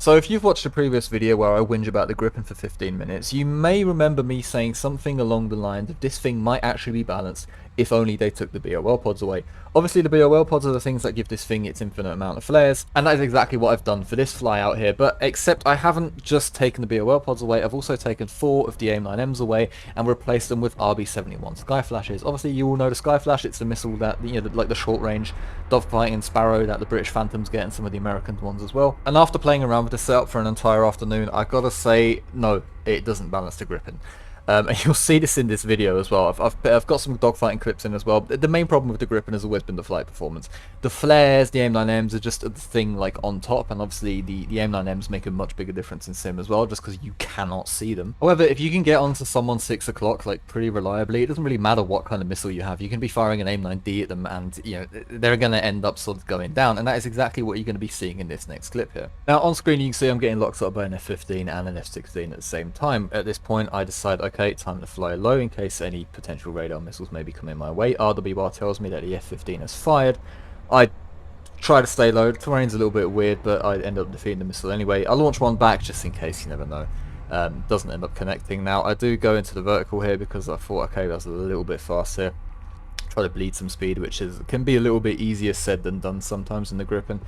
So if you've watched a previous video where I whinge about the Grippen for 15 minutes, you may remember me saying something along the lines of this thing might actually be balanced if only they took the BOL pods away. Obviously the BOL pods are the things that give this thing its infinite amount of flares, and that is exactly what I've done for this fly out here, but except I haven't just taken the BOL pods away, I've also taken 4 of the AIM-9Ms away and replaced them with RB-71 Skyflashes. Obviously you all know the Skyflash, it's the missile that, like the short range dogfight and Sparrow that the British Phantoms get and some of the American ones as well. And after playing around with the setup for an entire afternoon, I gotta say, no, it doesn't balance the Grippen. And you'll see this in this video as well. I've got some dogfighting clips in as well. The main problem with the Grippen has always been the flight performance. The flares, the AIM-9Ms are just a thing like on top, and obviously the AIM-9Ms make a much bigger difference in sim as well, just because you cannot see them. However, if you can get onto someone 6 o'clock like pretty reliably, it doesn't really matter what kind of missile you have. You can be firing an AIM-9D at them, and they're going to end up sort of going down, and that is exactly what you're going to be seeing in this next clip here. Now on screen you can see I'm getting locked up by an F-15 and an F-16 at the same time. At this point I decide, okay, time to fly low in case any potential radar missiles may be coming my way. RWR tells me that the F-15 has fired. I try to stay low. The terrain's a little bit weird, but I end up defeating the missile anyway. I launch one back just in case, you never know. Doesn't end up connecting. Now I do go into the vertical here because I thought, okay, that's a little bit fast here. Try to bleed some speed, which can be a little bit easier said than done sometimes in the Grippen.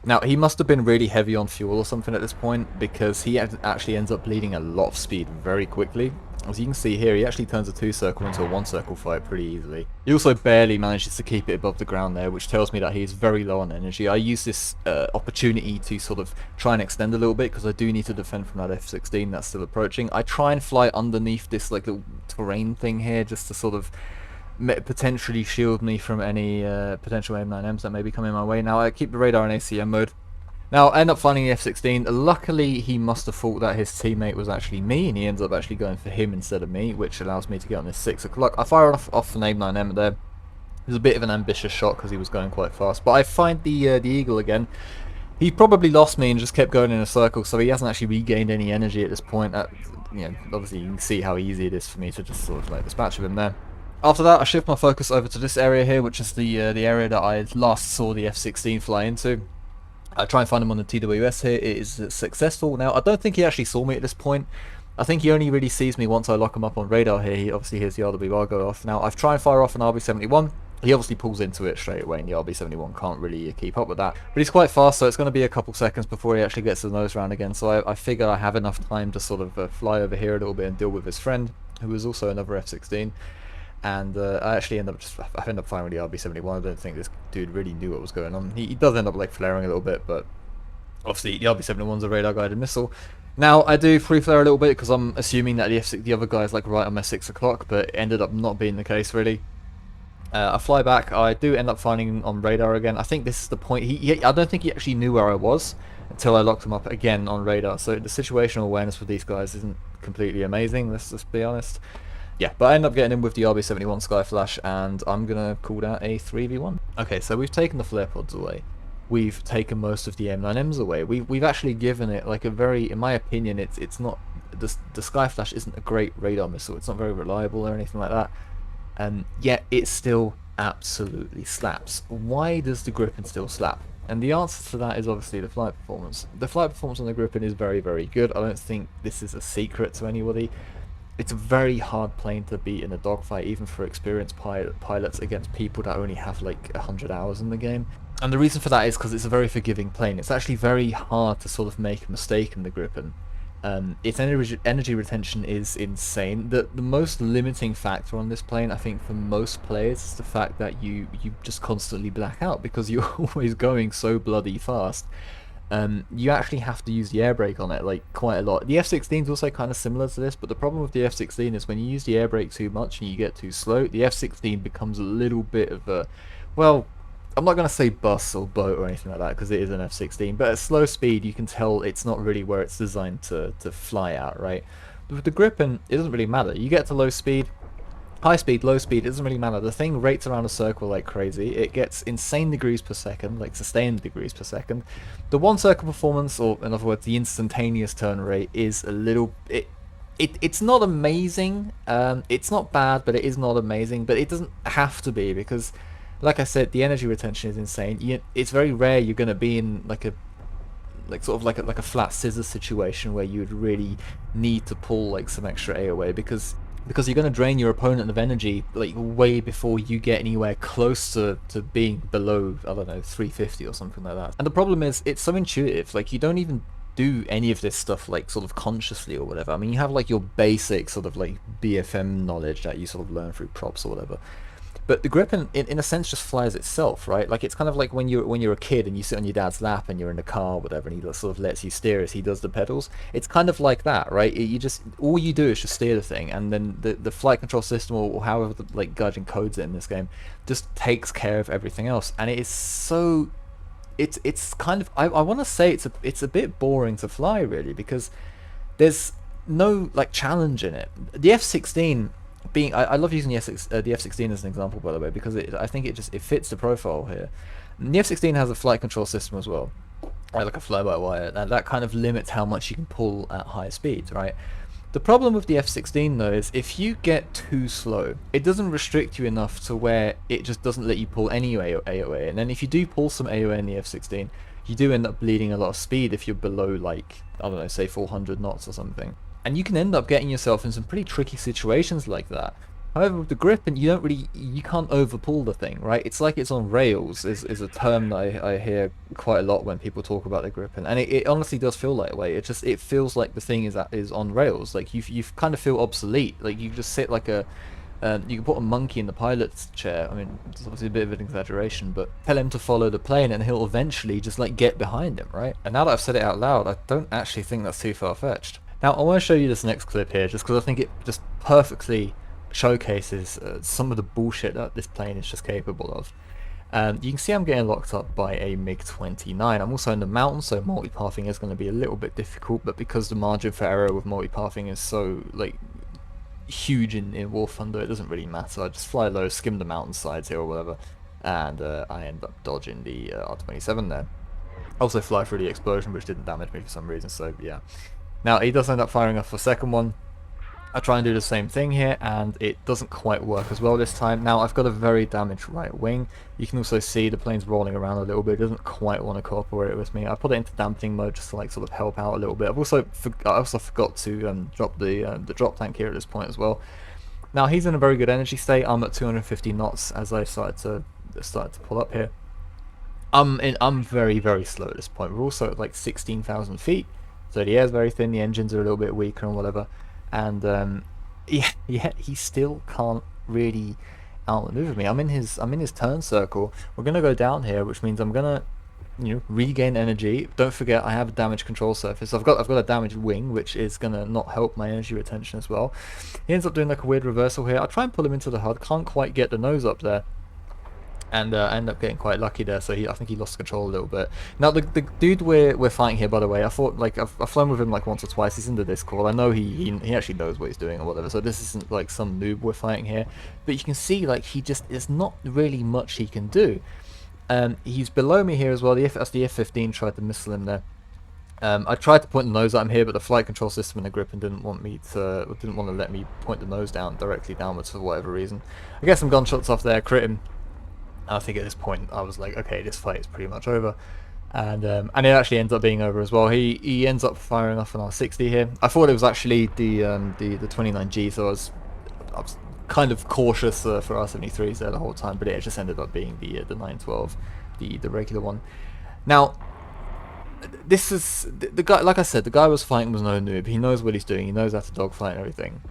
Now he must have been really heavy on fuel or something at this point, because he actually ends up bleeding a lot of speed very quickly. As you can see here, he actually turns a 2-circle into a 1-circle fight pretty easily. He also barely manages to keep it above the ground there, which tells me that he's very low on energy. I use this opportunity to sort of try and extend a little bit, because I do need to defend from that F-16 that's still approaching. I try and fly underneath this like little terrain thing here, just to sort of potentially shield me from any potential AIM-9Ms that may be coming my way. Now I keep the radar in ACM mode. Now I end up finding the F-16. Luckily he must have thought that his teammate was actually me, and he ends up actually going for him instead of me, which allows me to get on this 6 o'clock. I fire off an AIM-9M there. It was a bit of an ambitious shot because he was going quite fast, but I find the Eagle again. He probably lost me and just kept going in a circle, so he hasn't actually regained any energy at this point. Obviously you can see how easy it is for me to just sort of like dispatch of him there. After that I shift my focus over to this area here, which is the area that I last saw the F-16 fly into. I try and find him on the TWS here. It is successful. Now I don't think he actually saw me at this point. I think he only really sees me once I lock him up on radar here. He obviously hears the RWR go off. Now I've tried and fire off an RB-71. He obviously pulls into it straight away, and the RB-71 can't really keep up with that. But he's quite fast, so it's going to be a couple seconds before he actually gets the nose round again. So I figure I have enough time to sort of fly over here a little bit and deal with his friend, who is also another F-16. And I actually end up firing the RB-71. I don't think this dude really knew what was going on. He does end up like flaring a little bit, but obviously the RB-71's a radar guided missile. Now I do free flare a little bit because I'm assuming that the other guy is like right on my 6 o'clock, but it ended up not being the case really. I fly back. I do end up finding him on radar again. I think this is the point. I don't think he actually knew where I was until I locked him up again on radar. So the situational awareness for these guys isn't completely amazing. Let's just be honest. Yeah, but I end up getting in with the RB-71 Skyflash, and I'm going to call that a 3v1. Okay, so we've taken the flare pods away. We've taken most of the AIM-9Ms away. We've actually given it like a very, in my opinion, it's not, the Skyflash isn't a great radar missile. It's not very reliable or anything like that. Yet it still absolutely slaps. Why does the Grippen still slap? And the answer to that is obviously the flight performance. The flight performance on the Grippen is very, very good. I don't think this is a secret to anybody. It's a very hard plane to beat in a dogfight, even for experienced pilots against people that only have like 100 hours in the game. And the reason for that is because it's a very forgiving plane. It's actually very hard to sort of make a mistake in the Grippen. Its energy retention is insane. The most limiting factor on this plane, I think, for most players is the fact that you just constantly black out because you're always going so bloody fast. You actually have to use the air brake on it like quite a lot. The F-16 is also kind of similar to this, but the problem with the F-16 is when you use the air brake too much and you get too slow, the F-16 becomes a little bit of a, well, I'm not going to say bus or boat or anything like that because it is an F-16, but at slow speed you can tell it's not really where it's designed to fly at, right? But with the Grippen, it doesn't really matter. You get to low speed, high speed, low speed, it doesn't really matter. The thing rates around a circle like crazy. It gets insane degrees per second, like sustained degrees per second. The 1-circle performance, or in other words, the instantaneous turn rate, is a little... It's not amazing. It's not bad, but it is not amazing. But it doesn't have to be because, like I said, the energy retention is insane. It's very rare you're going to be in like like sort of like a flat scissors situation where you would really need to pull like some extra AoE because you're going to drain your opponent of energy like way before you get anywhere close to being below, I don't know, 350 or something like that. And the problem is it's so intuitive, like you don't even do any of this stuff like sort of consciously or whatever. I mean, you have like your basic sort of like BFM knowledge that you sort of learn through props or whatever. But the Gripen, in a sense, just flies itself, right? Like it's kind of like when you're a kid and you sit on your dad's lap and you're in the car, or whatever, and he sort of lets you steer as he does the pedals. It's kind of like that, right? You just all you do is just steer the thing, and then the flight control system or however the, like Gaijin codes it in this game just takes care of everything else, and it is so. It's kind of I want to say it's a bit boring to fly really because there's no like challenge in it. The F-16 being I love using the F-16 as an example, by the way, because I think it fits the profile here. And the F-16 has a flight control system as well, like a fly-by-wire, and that kind of limits how much you can pull at high speeds, right? The problem with the F-16 though is if you get too slow, it doesn't restrict you enough to where it just doesn't let you pull any AoE, and then if you do pull some AoE in the F-16, you do end up bleeding a lot of speed if you're below, like, I don't know, say 400 knots or something. And you can end up getting yourself in some pretty tricky situations like that. However, with the Gripen, you can't overpull the thing, right? It's like it's on rails, is a term that I hear quite a lot when people talk about the Gripen, and it honestly does feel that way. It feels like the thing is on rails. Like you kind of feel obsolete. Like you just sit like a, you can put a monkey in the pilot's chair. I mean, it's obviously a bit of an exaggeration, but tell him to follow the plane, and he'll eventually just like get behind him, right? And now that I've said it out loud, I don't actually think that's too far-fetched. Now I want to show you this next clip here, just because I think it just perfectly showcases some of the bullshit that this plane is just capable of. You can see I'm getting locked up by a MiG-29. I'm also in the mountains, so multipathing is going to be a little bit difficult, but because the margin for error with multipathing is so like huge in War Thunder, it doesn't really matter. I just fly low, skim the mountainsides here or whatever, and I end up dodging the R-27 there. Also fly through the explosion, which didn't damage me for some reason, so yeah. Now he does end up firing off the second one. I try and do the same thing here, and it doesn't quite work as well this time. Now I've got a very damaged right wing. You can also see the plane's rolling around a little bit. It doesn't quite want to cooperate with me. I put it into dampening mode just to like sort of help out a little bit. I also forgot to drop the drop tank here at this point as well. Now he's in a very good energy state. I'm at 250 knots as I started to pull up here. I'm very slow at this point. We're also at like 16,000 feet, so the air's very thin. The engines are a little bit weaker and whatever. And yeah, he still can't really outmaneuver me. I'm in his turn circle. We're gonna go down here, which means I'm gonna, regain energy. Don't forget I have a damage control surface. I've got a damaged wing, which is gonna not help my energy retention as well. He ends up doing like a weird reversal here. I try and pull him into the HUD. Can't quite get the nose up there. And I end up getting quite lucky there, so I think he lost control a little bit. Now the dude we're fighting here, by the way, I thought like I've flown with him like once or twice. He's in the Discord. I know he actually knows what he's doing or whatever. So this isn't like some noob we're fighting here. But you can see like there's not really much he can do. He's below me here as well. That's the F-15 tried to missile him there. I tried to point the nose at him here, but the flight control system in the Gripen didn't want to let me point the nose directly downwards for whatever reason. I get some gunshots off there, crit him. I think at this point I was like, okay, this fight is pretty much over, and it actually ends up being over as well. He ends up firing off an R60 here. I thought it was actually the 29G, so I was kind of cautious for R73s there the whole time, but it just ended up being the 912, the regular one. Now, this is the guy. Like I said, the guy was fighting was no noob. He knows what he's doing. He knows how to dogfight and everything.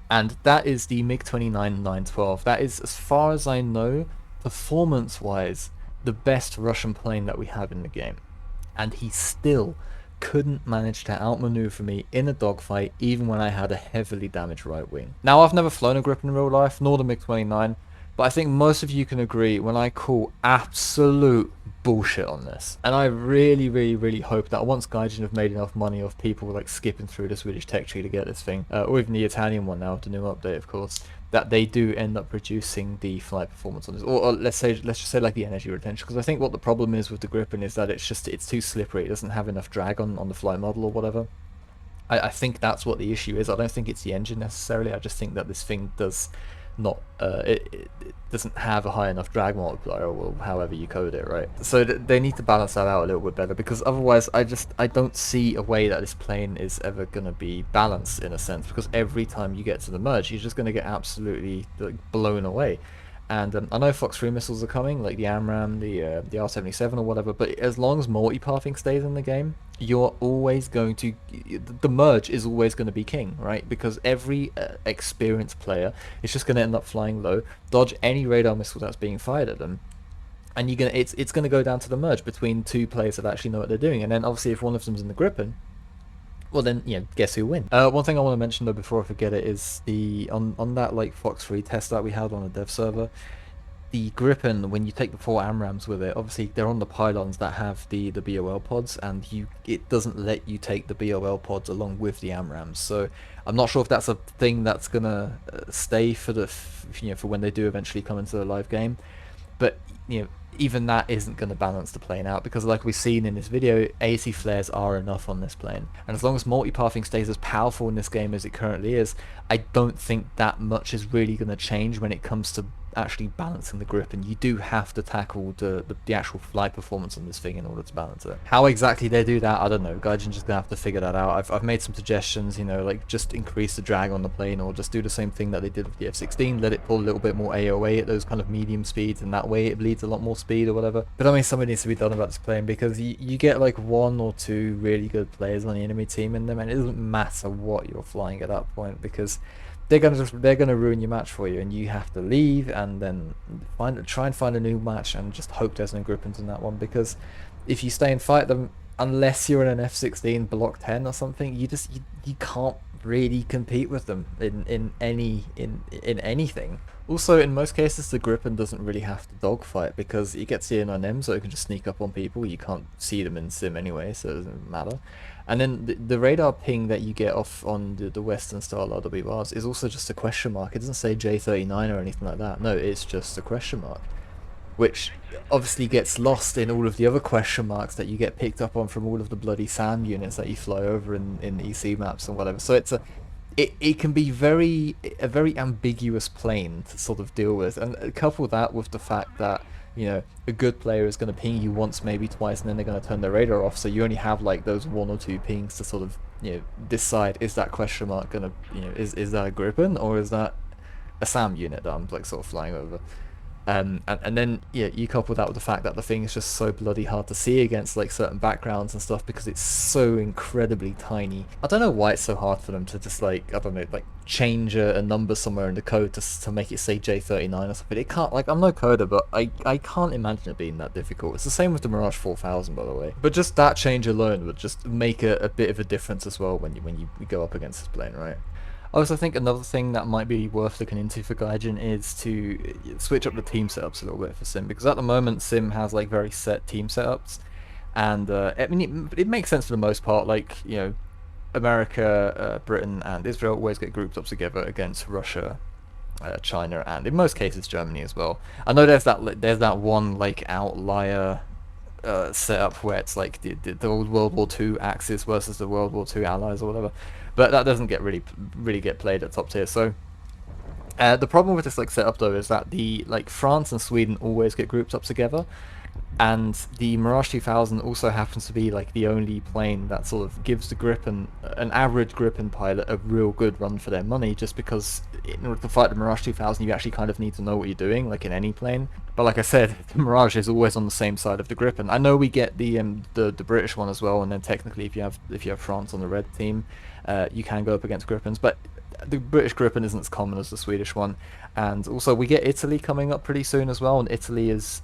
And that is the MiG-29 912. That is, as far as I know, performance-wise, the best Russian plane that we have in the game, and he still couldn't manage to outmaneuver me in a dogfight, even when I had a heavily damaged right wing. Now, I've never flown a Gripen in real life, nor the MiG-29, but I think most of you can agree when I call absolute bullshit on this. And I really hope that once Gaijin have made enough money off people like skipping through the Swedish tech tree to get this thing, or even the Italian one now with the new update, of course, that they do end up reducing the flight performance on this, or let's just say like the energy retention, because I think what the problem is with the Gripen is that it's too slippery. It doesn't have enough drag on the flight model or whatever. I think that's what the issue is. I don't think it's the engine necessarily. I just think that this thing does not it doesn't have a high enough drag multiplier, or however you code it, right? So they need to balance that out a little bit better, because otherwise I don't see a way that this plane is ever going to be balanced in a sense, because every time you get to the merge, you're just going to get absolutely like blown away. And I know Fox 3 missiles are coming, like the AMRAAM, the R-77 or whatever, but as long as multipathing stays in the game, you're always going to... The merge is always going to be king, right? Because every experienced player is just going to end up flying low, dodge any radar missile that's being fired at them, and it's going to go down to the merge between two players that actually know what they're doing. And then obviously if one of them's in the Gripen, well then, guess who wins? One thing I want to mention though before I forget it is on that like Fox 3 test that we had on the dev server, the Gripen, when you take the 4 AMRAAMs with it, obviously they're on the pylons that have the BOL pods, and it doesn't let you take the BOL pods along with the AMRAAMs. So I'm not sure if that's a thing that's gonna stay for for when they do eventually come into the live game, but even that isn't going to balance the plane out, because like we've seen in this video, 80 flares are enough on this plane, and as long as multipathing stays as powerful in this game as it currently is, I don't think that much is really going to change when it comes to actually balancing the grip, and you do have to tackle the actual flight performance on this thing in order to balance it. How exactly they do that, I don't know. Gaijin's just gonna have to figure that out. I've made some suggestions, like just increase the drag on the plane, or just do the same thing that they did with the F-16, let it pull a little bit more AOA at those kind of medium speeds, and that way it bleeds a lot more speed or whatever. But I mean, something needs to be done about this plane, because you get like 1 or 2 really good players on the enemy team in them, and it doesn't matter what you're flying at that point, because they're gonna ruin your match for you, and you have to leave and then try and find a new match and just hope there's no Gripens in that one, because if you stay and fight them, unless you're in an F-16 Block 10 or something, you can't really compete with them in anything. Also, in most cases, the Gripen doesn't really have to dogfight, because it gets in on them, so it can just sneak up on people. You can't see them in sim anyway, so it doesn't matter. And then the radar ping that you get off on the Western style RWRs is also just a question mark. It doesn't say J-39 or anything like that. No, it's just a question mark, which obviously gets lost in all of the other question marks that you get picked up on from all of the bloody SAM units that you fly over in EC maps and whatever. So it can be a very ambiguous plane to sort of deal with, and couple that with the fact that a good player is going to ping you once, maybe twice, and then they're going to turn their radar off, so you only have like those 1 or 2 pings to sort of decide, is that question mark going to is that a Gripen, or is that a SAM unit that I'm like sort of flying over. And then you couple that with the fact that the thing is just so bloody hard to see against like certain backgrounds and stuff, because it's so incredibly tiny. I don't know why it's so hard for them to just like, I don't know, like change a number somewhere in the code to make it say J-39 or something. It can't, like, I'm no coder, but I can't imagine it being that difficult. It's the same with the Mirage 4000, by the way. But just that change alone would just make a bit of a difference as well when you go up against this plane, right? I also think another thing that might be worth looking into for Gaijin is to switch up the team setups a little bit for Sim, because at the moment Sim has like very set team setups, and I mean it makes sense for the most part. Like America, Britain, and Israel always get grouped up together against Russia, China, and in most cases Germany as well. I know there's that one like outlier setup where it's like the old World War II Axis versus the World War II Allies or whatever, but that doesn't get really get played at top tier. So the problem with this like setup though is that the France and Sweden always get grouped up together, and the Mirage 2000 also happens to be like the only plane that sort of gives the Gripen, an average Gripen pilot, a real good run for their money, just because in order to fight the Mirage 2000 you actually kind of need to know what you're doing, like in any plane. But like I said, the Mirage is always on the same side of the Gripen. I know we get the British one as well, and then technically if you have France on the red team, you can go up against Gripens, but the British Gripen isn't as common as the Swedish one. And also we get Italy coming up pretty soon as well, and Italy is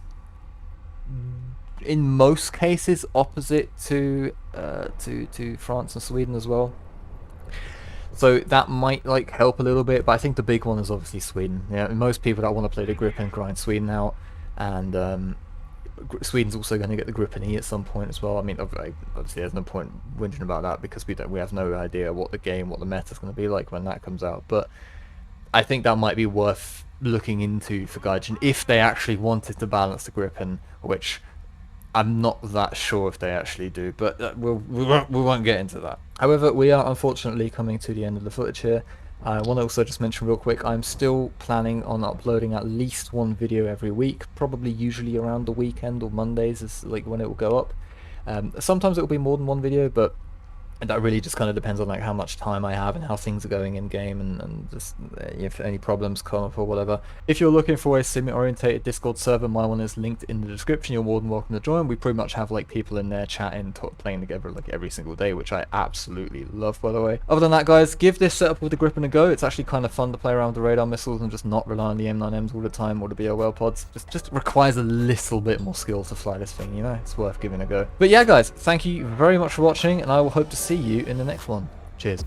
in most cases opposite to France and Sweden as well, so that might like help a little bit. But I think the big one is obviously Sweden. Most people that want to play the Gripen grind Sweden out, and Sweden's also going to get the Gripen E at some point as well. I mean, obviously there's no point whinging about that, because we have no idea what the meta is going to be like when that comes out. But I think that might be worth looking into for Gaijin if they actually wanted to balance the Gripen, which I'm not that sure if they actually do, but we won't get into that. However, we are unfortunately coming to the end of the footage here. I want to also just mention real quick, I'm still planning on uploading at least one video every week, probably usually around the weekend or Mondays is like when it will go up. Sometimes it will be more than one video, but that really just kind of depends on like how much time I have and how things are going in game, and just if any problems come up or whatever. If you're looking for a sim-orientated Discord server, my one is linked in the description. You're more than welcome to join. We pretty much have like people in there chatting, playing together like every single day, which I absolutely love, by the way. Other than that, guys, give this setup with the Gripen a go. It's actually kind of fun to play around with the radar missiles and just not rely on the M9Ms all the time or the BOL pods. Just requires a little bit more skill to fly this thing, you know? It's worth giving a go. But yeah, guys, thank you very much for watching, and I will hope to see you in the next one. Cheers.